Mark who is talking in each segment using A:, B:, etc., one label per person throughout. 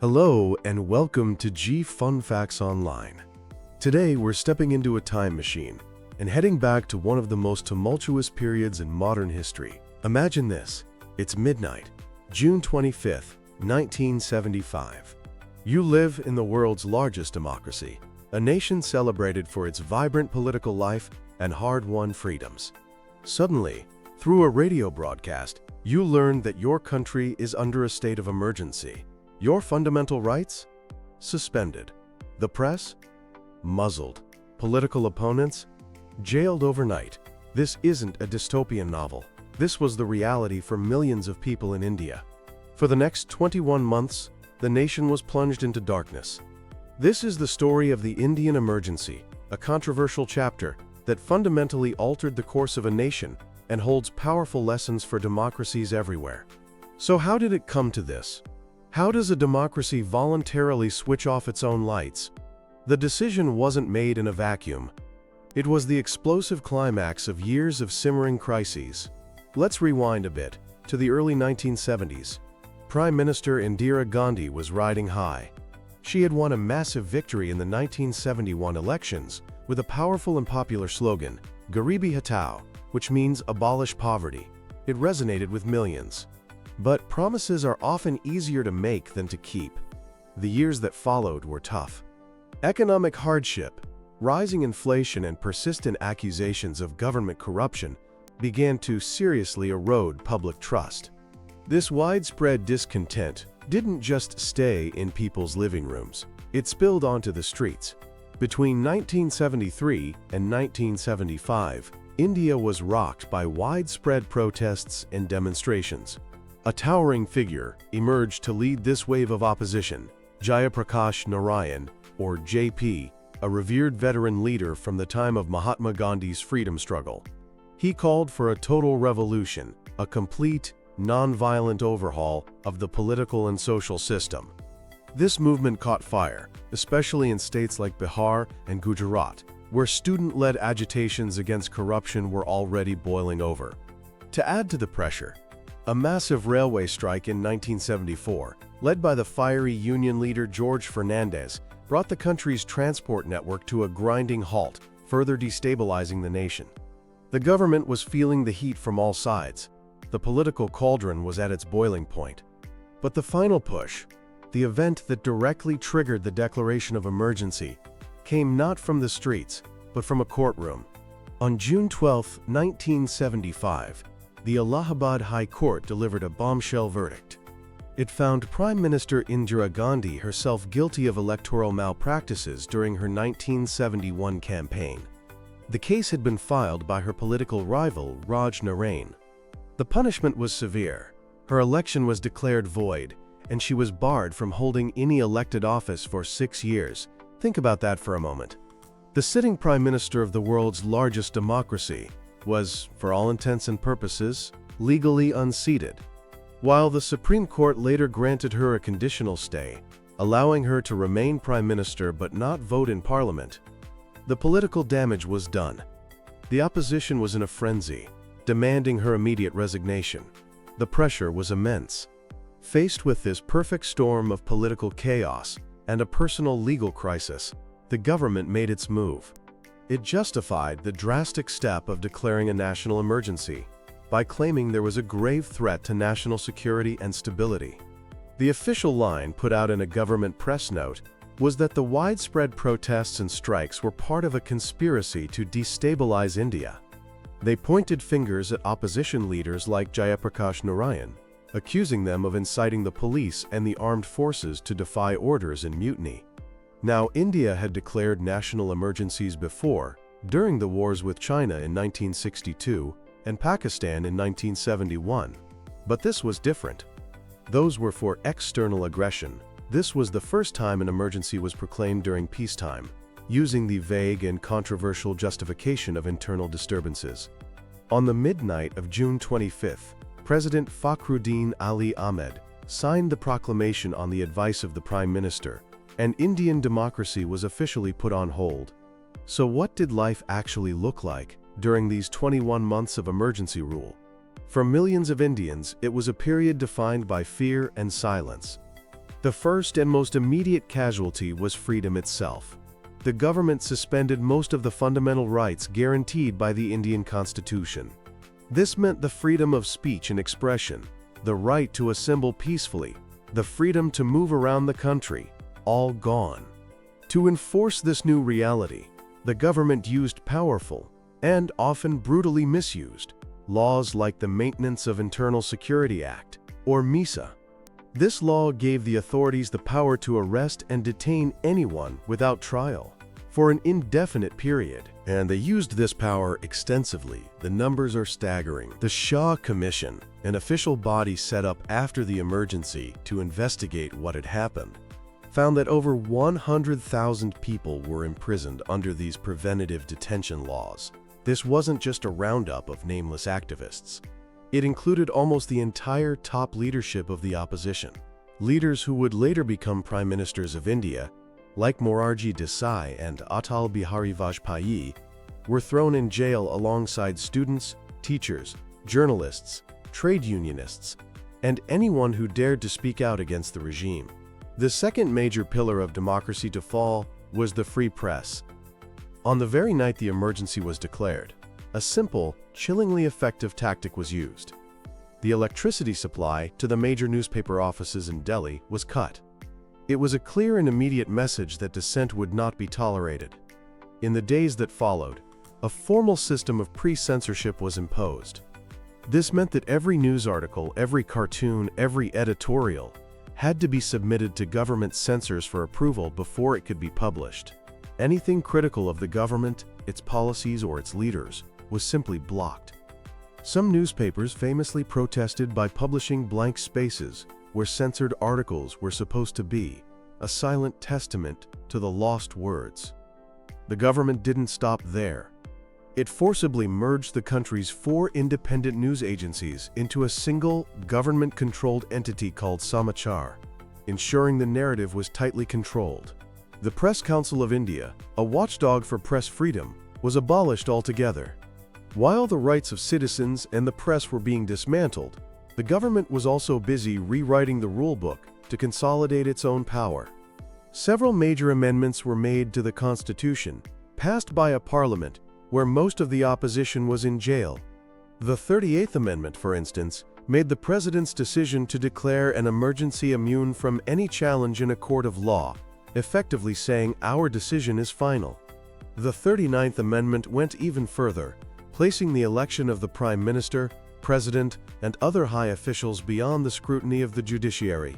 A: Hello and welcome to G Fun Facts Online. Today we're stepping into a time machine and heading back to one of the most tumultuous periods in modern history. Imagine this. It's midnight, June 25th, 1975. You live in the world's largest democracy, a nation celebrated for its vibrant political life and hard-won freedoms. Suddenly, through a radio broadcast, you learn that your country is under a state of emergency. Your fundamental rights? Suspended. The press? Muzzled. Political opponents? Jailed overnight. This isn't a dystopian novel. This was the reality for millions of people in India. For the next 21 months, the nation was plunged into darkness. This is the story of the Indian emergency, a controversial chapter that fundamentally altered the course of a nation and holds powerful lessons for democracies everywhere. So how did it come to this? How does a democracy voluntarily switch off its own lights? The decision wasn't made in a vacuum. It was the explosive climax of years of simmering crises. Let's rewind a bit to the early 1970s. Prime Minister Indira Gandhi was riding high. She had won a massive victory in the 1971 elections with a powerful and popular slogan, Garibi Hatao, which means abolish poverty. It resonated with millions. But promises are often easier to make than to keep. The years that followed were tough. Economic hardship, rising inflation, and persistent accusations of government corruption began to seriously erode public trust. This widespread discontent didn't just stay in people's living rooms. It spilled onto the streets. Between 1973 and 1975, India was rocked by widespread protests and demonstrations. A towering figure emerged to lead this wave of opposition, Jayaprakash Narayan, or JP, a revered veteran leader from the time of Mahatma Gandhi's freedom struggle. He called for a total revolution, a complete, non-violent overhaul of the political and social system. This movement caught fire, especially in states like Bihar and Gujarat, where student-led agitations against corruption were already boiling over. To add to the pressure, a massive railway strike in 1974, led by the fiery union leader George Fernandez, brought the country's transport network to a grinding halt, further destabilizing the nation. The government was feeling the heat from all sides. The political cauldron was at its boiling point. But the final push, the event that directly triggered the declaration of emergency, came not from the streets, but from a courtroom. On June 12, 1975, the Allahabad High Court delivered a bombshell verdict. It found Prime Minister Indira Gandhi herself guilty of electoral malpractices during her 1971 campaign. The case had been filed by her political rival, Raj Narain. The punishment was severe. Her election was declared void, and she was barred from holding any elected office for 6 years. Think about that for a moment. The sitting Prime Minister of the world's largest democracy was, for all intents and purposes, legally unseated. While the Supreme Court later granted her a conditional stay, allowing her to remain Prime Minister but not vote in Parliament, the political damage was done. The opposition was in a frenzy, demanding her immediate resignation. The pressure was immense. Faced with this perfect storm of political chaos and a personal legal crisis, the government made its move. It justified the drastic step of declaring a national emergency by claiming there was a grave threat to national security and stability. The official line put out in a government press note was that the widespread protests and strikes were part of a conspiracy to destabilize India. They pointed fingers at opposition leaders like Jayaprakash Narayan, accusing them of inciting the police and the armed forces to defy orders and mutiny. Now, India had declared national emergencies before, during the wars with China in 1962 and Pakistan in 1971. But this was different. Those were for external aggression. This was the first time an emergency was proclaimed during peacetime, using the vague and controversial justification of internal disturbances. On the midnight of June 25th, President Fakhruddin Ali Ahmed signed the proclamation on the advice of the Prime Minister, and Indian democracy was officially put on hold. So what did life actually look like during these 21 months of emergency rule? For millions of Indians, it was a period defined by fear and silence. The first and most immediate casualty was freedom itself. The government suspended most of the fundamental rights guaranteed by the Indian Constitution. This meant the freedom of speech and expression, the right to assemble peacefully, the freedom to move around the country, all gone. To enforce this new reality, the government used powerful, and often brutally misused, laws like the Maintenance of Internal Security Act, or MISA. This law gave the authorities the power to arrest and detain anyone without trial for an indefinite period, and they used this power extensively. The numbers are staggering. The Shah Commission, an official body set up after the emergency to investigate what had happened, found that over 100,000 people were imprisoned under these preventative detention laws. This wasn't just a roundup of nameless activists. It included almost the entire top leadership of the opposition. Leaders who would later become prime ministers of India, like Morarji Desai and Atal Bihari Vajpayee, were thrown in jail alongside students, teachers, journalists, trade unionists, and anyone who dared to speak out against the regime. The second major pillar of democracy to fall was the free press. On the very night the emergency was declared, a simple, chillingly effective tactic was used. The electricity supply to the major newspaper offices in Delhi was cut. It was a clear and immediate message that dissent would not be tolerated. In the days that followed, a formal system of pre-censorship was imposed. This meant that every news article, every cartoon, every editorial had to be submitted to government censors for approval before it could be published. Anything critical of the government, its policies, or its leaders was simply blocked. Some newspapers famously protested by publishing blank spaces where censored articles were supposed to be, a silent testament to the lost words. The government didn't stop there. It forcibly merged the country's 4 independent news agencies into a single, government-controlled entity called Samachar, ensuring the narrative was tightly controlled. The Press Council of India, a watchdog for press freedom, was abolished altogether. While the rights of citizens and the press were being dismantled, the government was also busy rewriting the rulebook to consolidate its own power. Several major amendments were made to the Constitution, passed by a parliament where most of the opposition was in jail. The 38th Amendment, for instance, made the president's decision to declare an emergency immune from any challenge in a court of law, effectively saying our decision is final. The 39th Amendment went even further, placing the election of the Prime Minister, President, and other high officials beyond the scrutiny of the judiciary.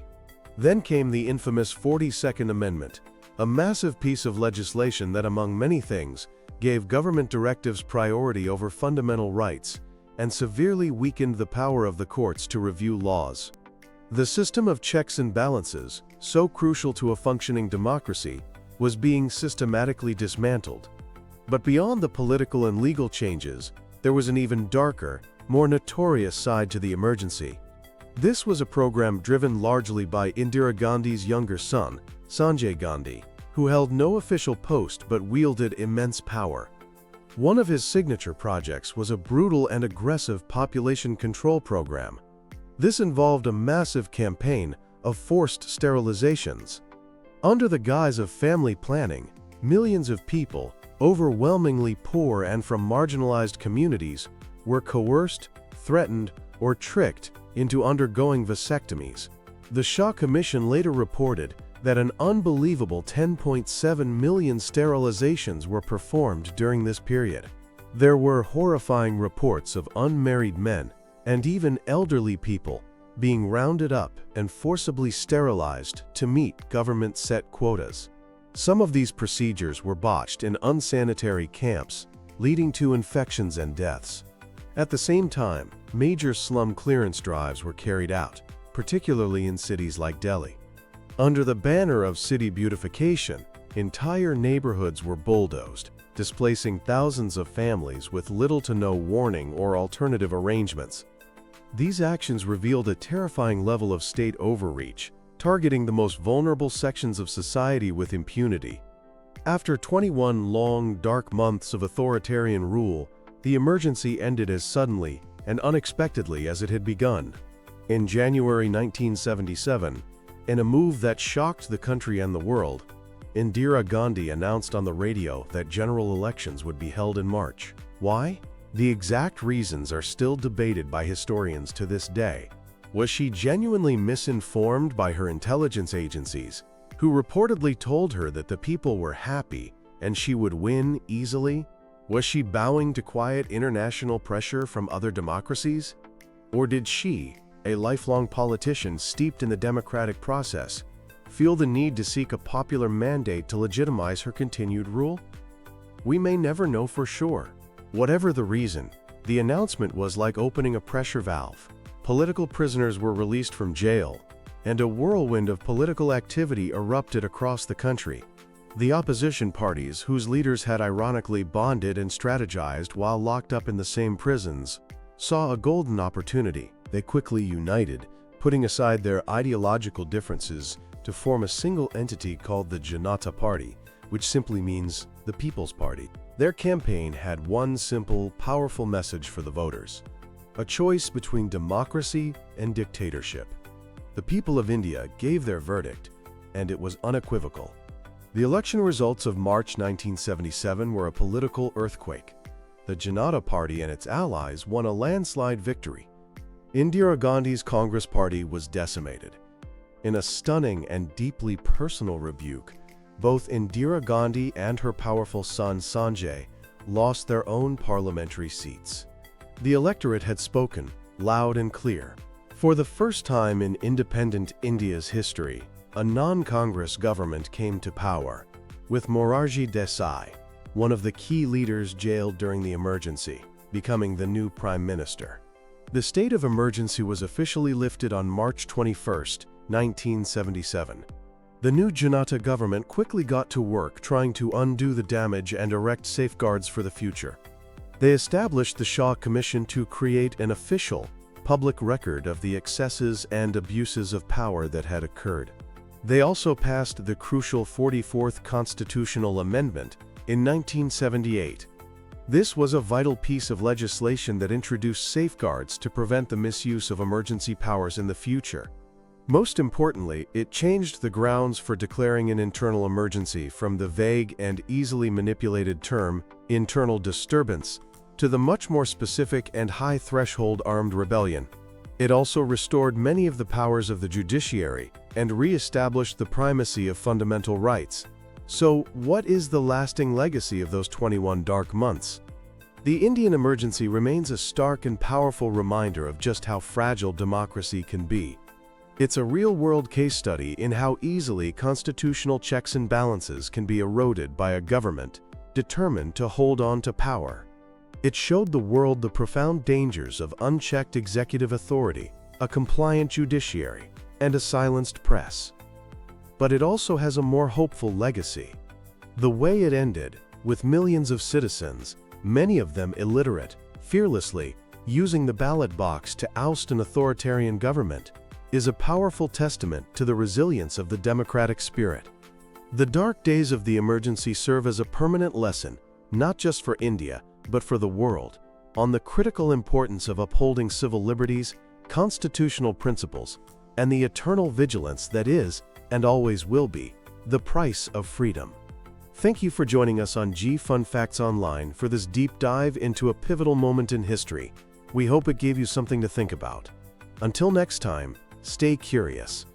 A: Then came the infamous 42nd Amendment, a massive piece of legislation that, among many things, gave government directives priority over fundamental rights and severely weakened the power of the courts to review laws. The system of checks and balances, so crucial to a functioning democracy, was being systematically dismantled. But beyond the political and legal changes, there was an even darker, more notorious side to the emergency. This was a program driven largely by Indira Gandhi's younger son, Sanjay Gandhi, who held no official post but wielded immense power. One of his signature projects was a brutal and aggressive population control program. This involved a massive campaign of forced sterilizations. Under the guise of family planning, millions of people, overwhelmingly poor and from marginalized communities, were coerced, threatened, or tricked into undergoing vasectomies. The Shah Commission later reported that an unbelievable 10.7 million sterilizations were performed during this period. There were horrifying reports of unmarried men and even elderly people being rounded up and forcibly sterilized to meet government-set quotas. Some of these procedures were botched in unsanitary camps, leading to infections and deaths. At the same time, major slum clearance drives were carried out, particularly in cities like Delhi. Under the banner of city beautification, entire neighborhoods were bulldozed, displacing thousands of families with little to no warning or alternative arrangements. These actions revealed a terrifying level of state overreach, targeting the most vulnerable sections of society with impunity. After 21 long, dark months of authoritarian rule, the emergency ended as suddenly and unexpectedly as it had begun. In January 1977, In a move that shocked the country and the world, Indira Gandhi announced on the radio that general elections would be held in March. Why? The exact reasons are still debated by historians to this day. Was she genuinely misinformed by her intelligence agencies, who reportedly told her that the people were happy and she would win easily? Was she bowing to quiet international pressure from other democracies? Or did she, a lifelong politician steeped in the democratic process, feel the need to seek a popular mandate to legitimize her continued rule? We may never know for sure. Whatever the reason, the announcement was like opening a pressure valve. Political prisoners were released from jail, and a whirlwind of political activity erupted across the country. The opposition parties, whose leaders had ironically bonded and strategized while locked up in the same prisons, saw a golden opportunity. They quickly united, putting aside their ideological differences to form a single entity called the Janata Party, which simply means the People's Party. Their campaign had one simple, powerful message for the voters: a choice between democracy and dictatorship. The people of India gave their verdict, and it was unequivocal. The election results of March 1977 were a political earthquake. The Janata Party and its allies won a landslide victory. Indira Gandhi's Congress Party was decimated. In a stunning and deeply personal rebuke, both Indira Gandhi and her powerful son Sanjay lost their own parliamentary seats. The electorate had spoken, loud and clear. For the first time in independent India's history, a non-Congress government came to power, with Morarji Desai, one of the key leaders jailed during the emergency, becoming the new prime minister. The state of emergency was officially lifted on March 21, 1977. The new Janata government quickly got to work trying to undo the damage and erect safeguards for the future. They established the Shah Commission to create an official, public record of the excesses and abuses of power that had occurred. They also passed the crucial 44th Constitutional Amendment in 1978. This was a vital piece of legislation that introduced safeguards to prevent the misuse of emergency powers in the future. Most importantly, it changed the grounds for declaring an internal emergency from the vague and easily manipulated term internal disturbance to the much more specific and high-threshold armed rebellion. It also restored many of the powers of the judiciary and re-established the primacy of fundamental rights. So, what is the lasting legacy of those 21 dark months? The Indian emergency remains a stark and powerful reminder of just how fragile democracy can be. It's a real-world case study in how easily constitutional checks and balances can be eroded by a government determined to hold on to power. It showed the world the profound dangers of unchecked executive authority, a compliant judiciary, and a silenced press. But it also has a more hopeful legacy. The way it ended, with millions of citizens, many of them illiterate, fearlessly using the ballot box to oust an authoritarian government, is a powerful testament to the resilience of the democratic spirit. The dark days of the emergency serve as a permanent lesson, not just for India, but for the world, on the critical importance of upholding civil liberties, constitutional principles, and the eternal vigilance that is, and always will be, the price of freedom. Thank you for joining us on G Fun Facts Online for this deep dive into a pivotal moment in history. We hope it gave you something to think about. Until next time, stay curious.